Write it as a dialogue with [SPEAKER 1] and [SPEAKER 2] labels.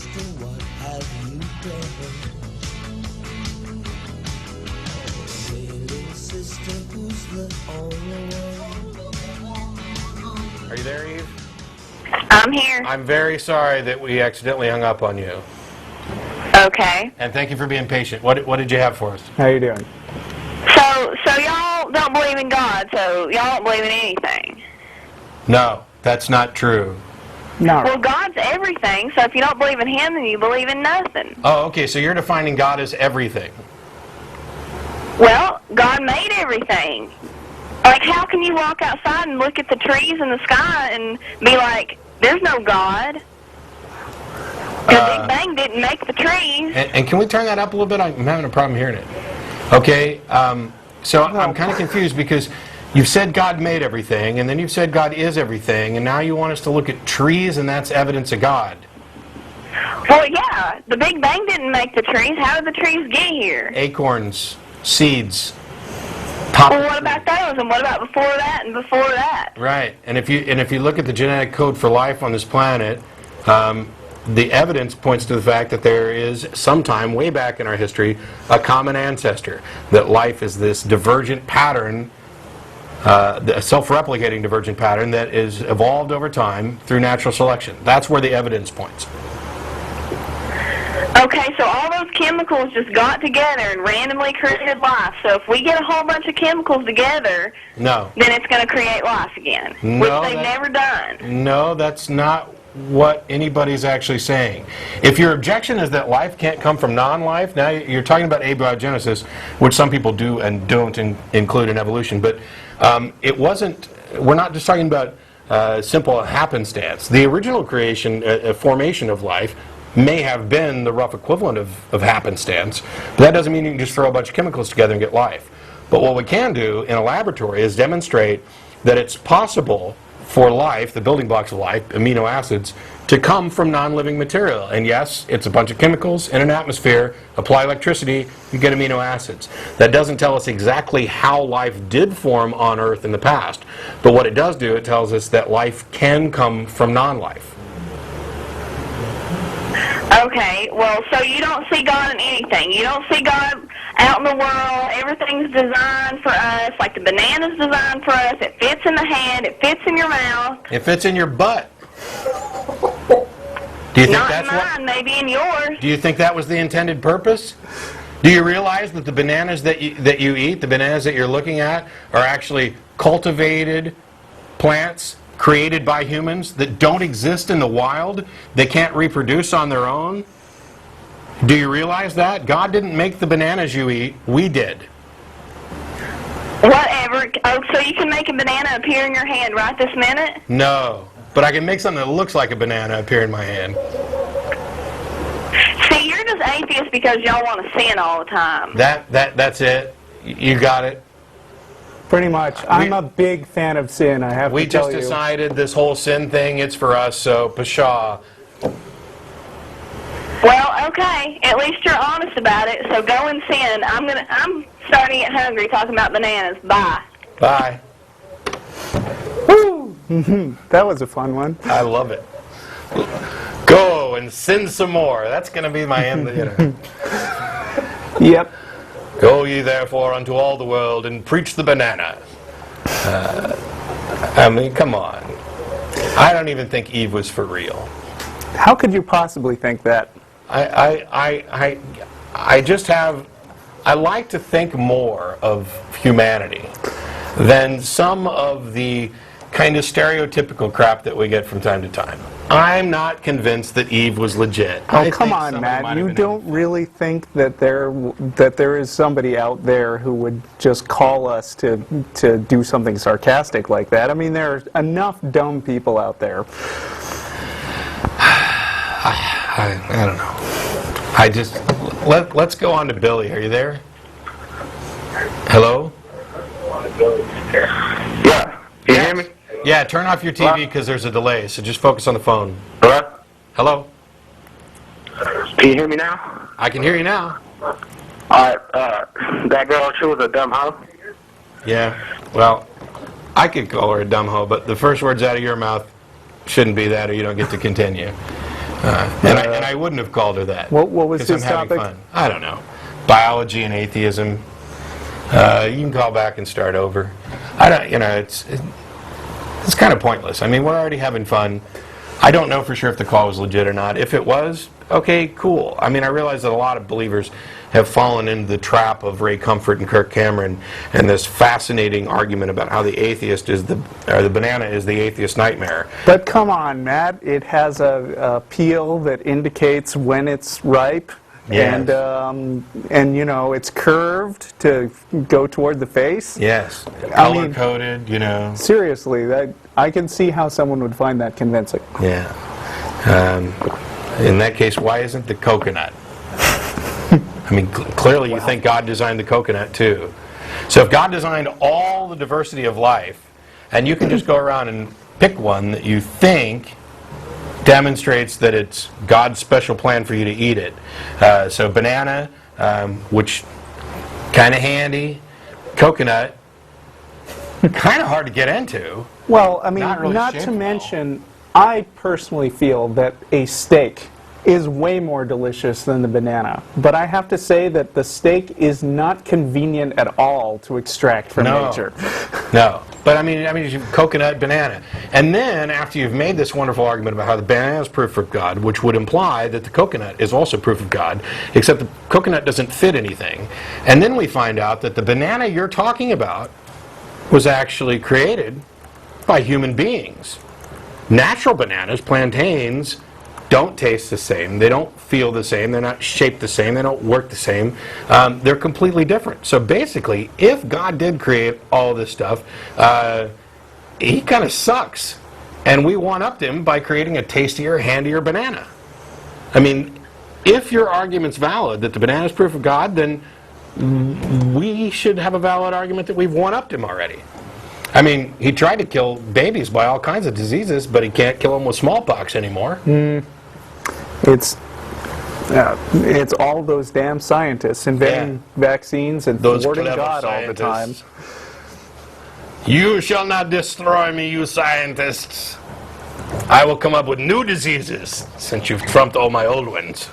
[SPEAKER 1] sister, what have you done? Hey, little sister, who's the only one?
[SPEAKER 2] Are you there, Eve?
[SPEAKER 3] I'm here.
[SPEAKER 2] I'm very sorry that we accidentally hung up on you.
[SPEAKER 3] Okay.
[SPEAKER 2] And thank you for being patient. What did you have for us?
[SPEAKER 4] How you doing?
[SPEAKER 3] So y'all don't believe in God, so y'all don't believe in anything.
[SPEAKER 2] No, that's not true.
[SPEAKER 4] No.
[SPEAKER 3] Well, God's everything, so if you don't believe in Him, then you believe in nothing.
[SPEAKER 2] Oh, okay, so you're defining God as everything.
[SPEAKER 3] Well, God made everything. Like, how can you walk outside and look at the trees in the sky and be like, there's no God? The Big Bang didn't make the trees.
[SPEAKER 2] And can we turn that up a little bit? I'm having a problem hearing it. Okay, so I'm kind of confused because you've said God made everything, and then you've said God is everything, and now you want us to look at trees, and that's evidence of God.
[SPEAKER 3] Well, yeah, the Big Bang didn't make the trees. How did the trees get here?
[SPEAKER 2] Acorns, seeds.
[SPEAKER 3] Well, what about those, and what about before that and before that?
[SPEAKER 2] Right, and if you look at the genetic code for life on this planet, the evidence points to the fact that there is, sometime way back in our history, a common ancestor. That life is this divergent pattern, a self-replicating divergent pattern that is evolved over time through natural selection. That's where the evidence points.
[SPEAKER 3] Okay, so all those chemicals just got together and randomly created life. So if we get a whole bunch of chemicals together,
[SPEAKER 2] No.
[SPEAKER 3] then it's going to create life again, which they've never done.
[SPEAKER 2] No, that's not what anybody's actually saying. If your objection is that life can't come from non-life, now you're talking about abiogenesis, which some people do and don't include in evolution, but it wasn't, we're not just talking about simple happenstance. The original creation, formation of life, may have been the rough equivalent of happenstance, but that doesn't mean you can just throw a bunch of chemicals together and get life. But what we can do in a laboratory is demonstrate that it's possible for life, the building blocks of life, amino acids, to come from non-living material. And yes, it's a bunch of chemicals in an atmosphere, apply electricity, you get amino acids. That doesn't tell us exactly how life did form on Earth in the past, but what it does do, it tells us that life can come from non-life.
[SPEAKER 3] Okay, well, so you don't see God in anything. You don't see God out in the world. Everything's designed for us, like the banana's designed for us. It fits in the hand. It fits in your mouth.
[SPEAKER 2] It fits in your butt. Do you think
[SPEAKER 3] Not
[SPEAKER 2] that's
[SPEAKER 3] in mine, maybe in yours.
[SPEAKER 2] Do you think that was the intended purpose? Do you realize that the bananas that you eat, the bananas that you're looking at, are actually cultivated plants created by humans that don't exist in the wild? They can't reproduce on their own? Do you realize that? God didn't make the bananas you eat, we did.
[SPEAKER 3] Whatever. Oh, so you can make a banana appear in your hand right this minute?
[SPEAKER 2] No, but I can make something that looks like a banana appear in my hand.
[SPEAKER 3] See, you're just atheist because y'all want to sin all the time.
[SPEAKER 2] That's it. You got it.
[SPEAKER 4] Pretty much. I'm a big fan of sin, I have to tell you.
[SPEAKER 2] We just decided this whole sin thing, it's for us, so pshaw.
[SPEAKER 3] Well, okay. At least you're honest about it, so go and sin. I'm starting to get hungry talking about bananas. Bye.
[SPEAKER 2] Bye.
[SPEAKER 4] Woo! That was a fun one.
[SPEAKER 2] I love it. Go and sin some more. That's going to be my end.
[SPEAKER 4] Yep.
[SPEAKER 2] Go ye therefore unto all the world and preach the banana. I mean, come on. I don't even think Eve was for real.
[SPEAKER 4] How could you possibly think that?
[SPEAKER 2] I just have, I like to think more of humanity than some of the kind of stereotypical crap that we get from time to time. I'm not convinced that Eve was legit.
[SPEAKER 4] Oh, come on, Matt. You don't really think that there is somebody out there who would just call us to do something sarcastic like that? I mean, there are enough dumb people out there.
[SPEAKER 2] I don't know. Let's go on to Billy. Are you there? Hello?
[SPEAKER 5] Yeah. Can you hear me?
[SPEAKER 2] Yeah, turn off your TV because there's a delay, so just focus on the phone.
[SPEAKER 5] Hello?
[SPEAKER 2] Hello?
[SPEAKER 5] Can you hear me now?
[SPEAKER 2] I can hear you now.
[SPEAKER 5] Alright, that girl, she was a dumb hoe.
[SPEAKER 2] Yeah, well, I could call her a dumb hoe, but the first words out of your mouth shouldn't be that or you don't get to continue. And I wouldn't have called her that.
[SPEAKER 4] What was
[SPEAKER 2] 'cause I'm
[SPEAKER 4] his
[SPEAKER 2] having
[SPEAKER 4] topic?
[SPEAKER 2] fun. I don't know. Biology and atheism. You can call back and start over. I don't. It's kind of pointless. I mean, we're already having fun. I don't know for sure if the call was legit or not. If it was, okay, cool. I mean, I realize that a lot of believers have fallen into the trap of Ray Comfort and Kirk Cameron and this fascinating argument about how the banana is the atheist nightmare.
[SPEAKER 4] But come on, Matt. It has a peel that indicates when it's ripe.
[SPEAKER 2] Yes.
[SPEAKER 4] And it's curved to go toward the face.
[SPEAKER 2] Yes.
[SPEAKER 4] I mean,
[SPEAKER 2] Color-coded,
[SPEAKER 4] Seriously, I can see how someone would find that convincing.
[SPEAKER 2] Yeah. In that case, why isn't the coconut? I mean, clearly you think God designed the coconut too. So if God designed all the diversity of life, and you can just go around and pick one that you think demonstrates that it's God's special plan for you to eat it. So banana, which kind of handy. Coconut, kind of hard to get into.
[SPEAKER 4] Well, I mean,
[SPEAKER 2] Not really
[SPEAKER 4] not
[SPEAKER 2] shaped
[SPEAKER 4] to
[SPEAKER 2] well.
[SPEAKER 4] mention, I personally feel that a steak is way more delicious than the banana. But I have to say that the steak is not convenient at all to extract from nature.
[SPEAKER 2] No. But I mean, coconut, banana. And then, after you've made this wonderful argument about how the banana is proof of God, which would imply that the coconut is also proof of God, except the coconut doesn't fit anything. And then we find out that the banana you're talking about was actually created by human beings. Natural bananas, plantains, don't taste the same. They don't feel the same. They're not shaped the same. They don't work the same. They're completely different. So basically, if God did create all this stuff, he kind of sucks. And we one-upped him by creating a tastier, handier banana. I mean, if your argument's valid that the banana is proof of God, then we should have a valid argument that we've one-upped him already. I mean, he tried to kill babies by all kinds of diseases, but he can't kill them with smallpox anymore.
[SPEAKER 4] It's all those damn scientists inventing vaccines and
[SPEAKER 2] Those
[SPEAKER 4] thwarting
[SPEAKER 2] clever
[SPEAKER 4] God all the time.
[SPEAKER 2] scientists. You shall not destroy me, you scientists. I will come up with new diseases since you've trumped all my old ones.